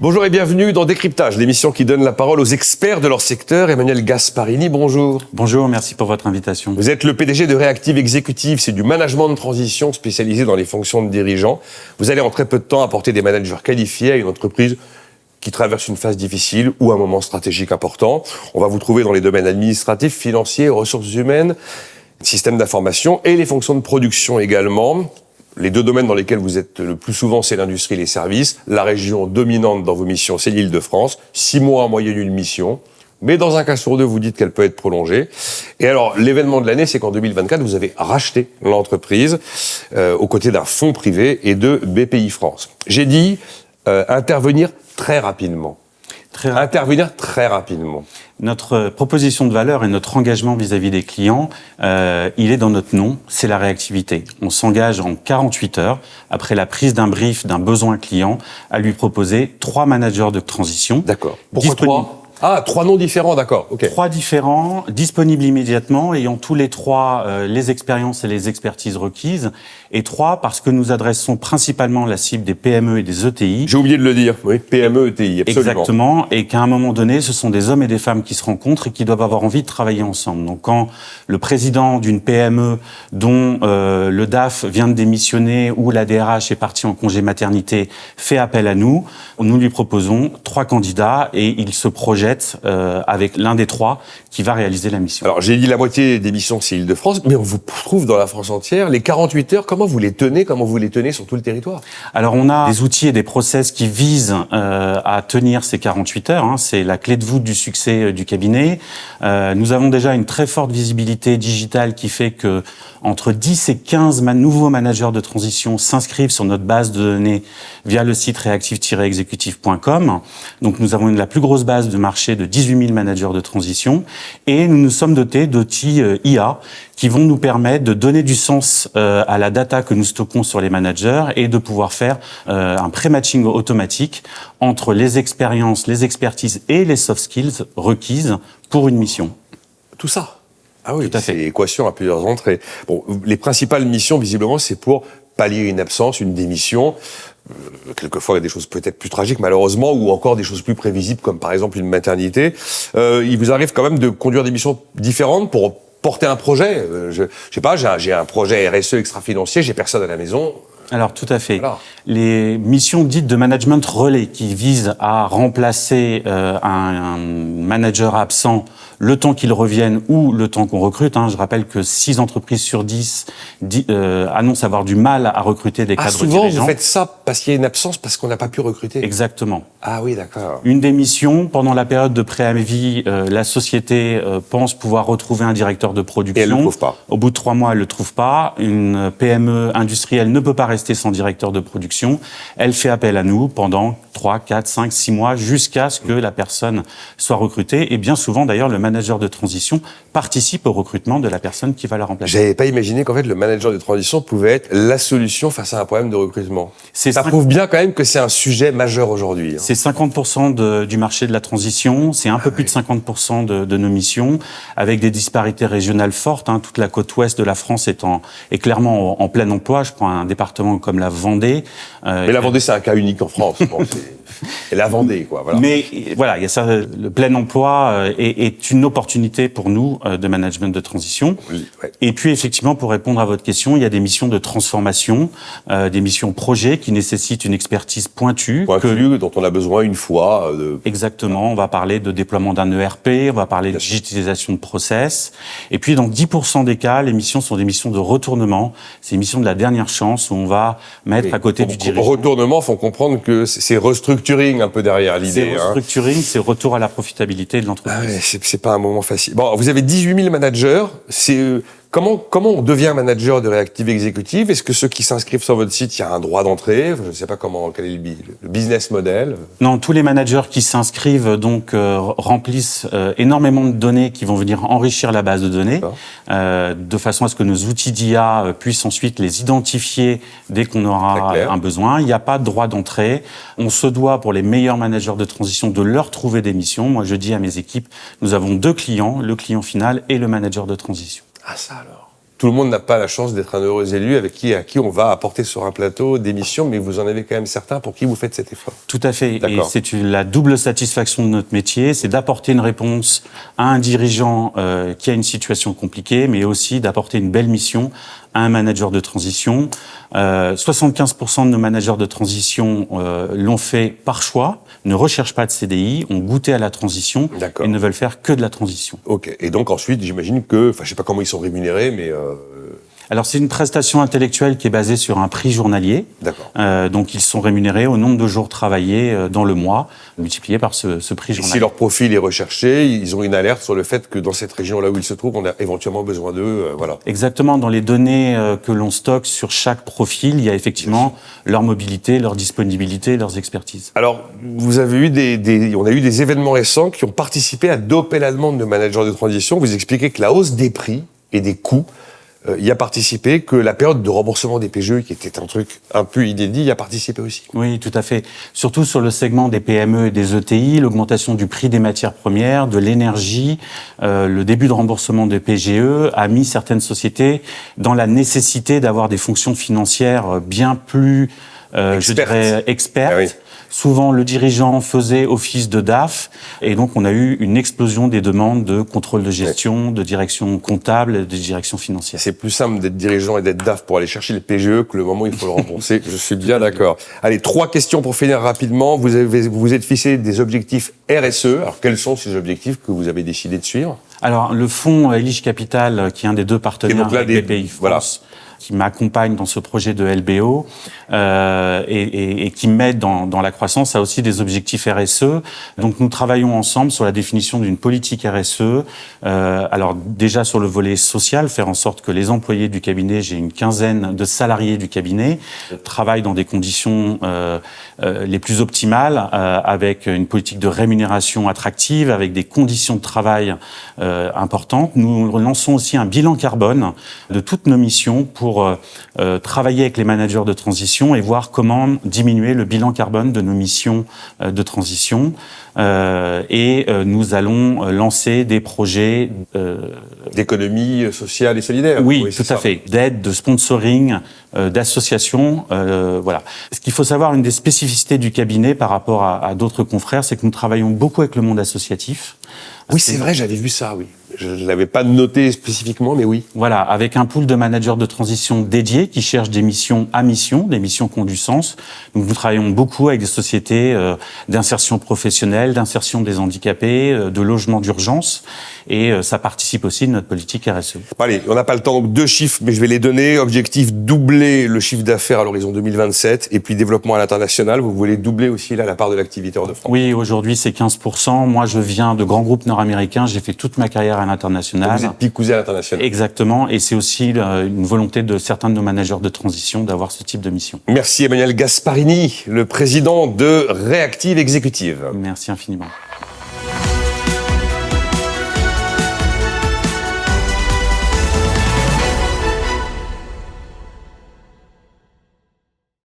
Bonjour et bienvenue dans Décryptage, l'émission qui donne la parole aux experts de leur secteur. Emmanuel Gasparini, bonjour. Bonjour, merci pour votre invitation. Vous êtes le PDG de Reactive Executive, c'est du management de transition spécialisé dans les fonctions de dirigeants. Vous allez en très peu de temps apporter des managers qualifiés à une entreprise qui traverse une phase difficile ou un moment stratégique important. On va vous trouver dans les domaines administratifs, financiers, ressources humaines, systèmes d'information et les fonctions de production également. Les deux domaines dans lesquels vous êtes le plus souvent, c'est l'industrie et les services. La région dominante dans vos missions, c'est l'Île-de-France. 6 mois en moyenne une mission. Mais dans un cas sur deux, vous dites qu'elle peut être prolongée. Et alors, l'événement de l'année, c'est qu'en 2024, vous avez racheté l'entreprise aux côtés d'un fonds privé et de BPI France. J'ai dit intervenir très rapidement. Intervenir très rapidement. Notre proposition de valeur et notre engagement vis-à-vis des clients, il est dans notre nom, c'est la réactivité. On s'engage en 48 heures, après la prise d'un brief, d'un besoin client, à lui proposer 3 managers de transition. D'accord. Pourquoi 3 ? Ah, 3 noms différents, d'accord. Okay. 3 différents, disponibles immédiatement, ayant tous les 3 les expériences et les expertises requises. Et 3, parce que nous adressons principalement la cible des PME et des ETI. J'ai oublié de le dire, oui, PME, ETI, absolument. Exactement, et qu'à un moment donné, ce sont des hommes et des femmes qui se rencontrent et qui doivent avoir envie de travailler ensemble. Donc quand le président d'une PME dont le DAF vient de démissionner ou la DRH est partie en congé maternité fait appel à nous, nous lui proposons 3 candidats et il se projette avec l'un des 3 qui va réaliser la mission. Alors j'ai dit la moitié des missions c'est Île-de-France, mais on vous trouve dans la France entière. Les 48 heures, comment vous les tenez sur tout le territoire ? Alors on a des outils et des process qui visent à tenir ces 48 heures. Hein. C'est la clé de voûte du succès du cabinet. Nous avons déjà une très forte visibilité digitale qui fait que entre 10 et 15 nouveaux managers de transition s'inscrivent sur notre base de données via le site reactive-executive.com. Donc nous avons la plus grosse base de marché de 18 000 managers de transition et nous nous sommes dotés d'outils IA qui vont nous permettre de donner du sens à la data que nous stockons sur les managers et de pouvoir faire un pré-matching automatique entre les expériences, les expertises et les soft skills requises pour une mission. Tout ça ? Ah oui, tout à fait. C'est équation à plusieurs entrées. Bon, les principales missions, visiblement, c'est pour pallier une absence, une démission. Quelquefois, il y a des choses peut-être plus tragiques, malheureusement, ou encore des choses plus prévisibles, comme par exemple une maternité. Il vous arrive quand même de conduire des missions différentes pour porter un projet. Je sais pas, j'ai un projet RSE extra-financier, j'ai personne à la maison. Alors, tout à fait. Voilà. Les missions dites de management relais qui visent à remplacer un manager absent le temps qu'il revienne ou le temps qu'on recrute. Hein. Je rappelle que 6 entreprises sur 10 annoncent avoir du mal à recruter des cadres souvent, dirigeants. vous faites ça parce qu'il y a une absence, parce qu'on n'a pas pu recruter. Exactement. Ah oui, d'accord. Une des missions, pendant la période de préavis, la société pense pouvoir retrouver un directeur de production. Et elle ne le trouve pas. Au bout de 3 mois, elle ne le trouve pas. Une PME industrielle ne peut pas rester sans directeur de production. Elle fait appel à nous pendant 3, 4, 5, 6 mois jusqu'à ce que la personne soit recrutée. Et bien souvent, d'ailleurs, le manager de transition participe au recrutement de la personne qui va la remplacer. J'avais pas imaginé qu'en fait, le manager de transition pouvait être la solution face à un problème de recrutement. Ça prouve bien quand même que c'est un sujet majeur aujourd'hui. Hein. C'est 50% du marché de la transition, c'est un peu plus de 50% de nos missions, avec des disparités régionales fortes. Hein. Toute la côte ouest de la France est clairement en plein emploi. Je prends un département comme la Vendée. Mais la Vendée, c'est un cas unique en France. Bon, et la Vendée, quoi. Voilà. Mais voilà, il y a ça. Le plein emploi est une opportunité pour nous de management de transition. Oui, ouais. Et puis effectivement, pour répondre à votre question, il y a des missions de transformation, des missions projets qui nécessitent une expertise pointue. Dont on a besoin une fois. Exactement. On va parler de déploiement d'un ERP, on va parler de digitalisation de process. Et puis dans 10% des cas, les missions sont des missions de retournement. C'est une mission de la dernière chance où on va mettre à côté du dirigeant. Retournement, faut comprendre que c'est restructuring un peu derrière l'idée. C'est restructuring, c'est retour à la profitabilité de l'entreprise. Ah ouais, c'est pas un moment facile. Bon, vous avez 18 000 managers. Comment on devient manager de Reactive Executive ? Est-ce que ceux qui s'inscrivent sur votre site, il y a un droit d'entrée ? Je ne sais pas quel est le business model. Non, tous les managers qui s'inscrivent donc remplissent énormément de données qui vont venir enrichir la base de données, de façon à ce que nos outils d'IA puissent ensuite les identifier dès qu'on aura un besoin. Il n'y a pas de droit d'entrée. On se doit, pour les meilleurs managers de transition, de leur trouver des missions. Moi, je dis à mes équipes, nous avons 2 clients, le client final et le manager de transition. Ah ça alors. tout le monde n'a pas la chance d'être un heureux élu à qui on va apporter sur un plateau des missions, mais vous en avez quand même certains pour qui vous faites cet effort. Tout à fait. Et c'est la double satisfaction de notre métier, c'est d'apporter une réponse à un dirigeant qui a une situation compliquée, mais aussi d'apporter une belle mission à un manager de transition. 75% de nos managers de transition l'ont fait par choix, ne recherchent pas de CDI, ont goûté à la transition et ne veulent faire que de la transition. Ok. Et donc ensuite, j'imagine que, je sais pas comment ils sont rémunérés, mais alors c'est une prestation intellectuelle qui est basée sur un prix journalier. D'accord. Donc ils sont rémunérés au nombre de jours travaillés dans le mois, multiplié par ce prix journalier. Si leur profil est recherché, ils ont une alerte sur le fait que dans cette région-là où ils se trouvent, on a éventuellement besoin d'eux. Voilà. Exactement. Dans les données que l'on stocke sur chaque profil, il y a effectivement leur mobilité, leur disponibilité, leurs expertises. Alors, vous avez eu on a eu des événements récents qui ont participé à doper la demande de managers de transition. Vous expliquez que la hausse des prix et des coûts y a participé, que la période de remboursement des PGE, qui était un truc un peu inédit, y a participé aussi. Oui, tout à fait. Surtout sur le segment des PME et des ETI, l'augmentation du prix des matières premières, de l'énergie, le début de remboursement des PGE a mis certaines sociétés dans la nécessité d'avoir des fonctions financières bien plus, je dirais, expertes. Ah oui. Souvent, le dirigeant faisait office de DAF, et donc on a eu une explosion des demandes de contrôle de gestion, de direction comptable, de direction financière. C'est plus simple d'être dirigeant et d'être DAF pour aller chercher le PGE que le moment où il faut le rembourser. Je suis bien d'accord. Allez, 3 questions pour finir rapidement. Vous vous êtes fixé des objectifs RSE. Alors, quels sont ces objectifs que vous avez décidé de suivre? Alors, le fonds Elige Capital, qui est un des 2 partenaires avec BPI France, voilà, qui m'accompagne dans ce projet de LBO et qui m'aide dans la croissance, a aussi des objectifs RSE. Donc nous travaillons ensemble sur la définition d'une politique RSE. Alors déjà sur le volet social, faire en sorte que les employés du cabinet, j'ai une quinzaine de salariés du cabinet, travaillent dans des conditions les plus optimales, avec une politique de rémunération attractive, avec des conditions de travail importantes. Nous lançons aussi un bilan carbone de toutes nos missions pour travailler avec les managers de transition et voir comment diminuer le bilan carbone de nos missions de transition. Nous allons lancer des projets d'économie sociale et solidaire. Oui, tout à fait. D'aide, de sponsoring, d'associations. Voilà. Ce qu'il faut savoir, une des spécificités du cabinet par rapport à d'autres confrères, c'est que nous travaillons beaucoup avec le monde associatif. Oui, c'est vrai, j'avais vu ça, oui. Je ne l'avais pas noté spécifiquement, mais oui. Voilà, avec un pool de managers de transition dédiés qui cherchent des missions à mission, des missions qui ont du sens. Donc nous travaillons beaucoup avec des sociétés d'insertion professionnelle, d'insertion des handicapés, de logement d'urgence. Et ça participe aussi de notre politique RSE. Allez, on n'a pas le temps, donc 2 chiffres, mais je vais les donner. Objectif, doubler le chiffre d'affaires à l'horizon 2027. Et puis développement à l'international. Vous voulez doubler aussi là la part de l'activité hors de France? Oui, aujourd'hui c'est 15%. Moi je viens de grands groupes nord-américains. J'ai fait toute ma carrière à l'international. Donc vous êtes picousé à l'international. Exactement. Et c'est aussi une volonté de certains de nos managers de transition d'avoir ce type de mission. Merci Emmanuel Gasparini, le président de Reactive Executive. Merci infiniment.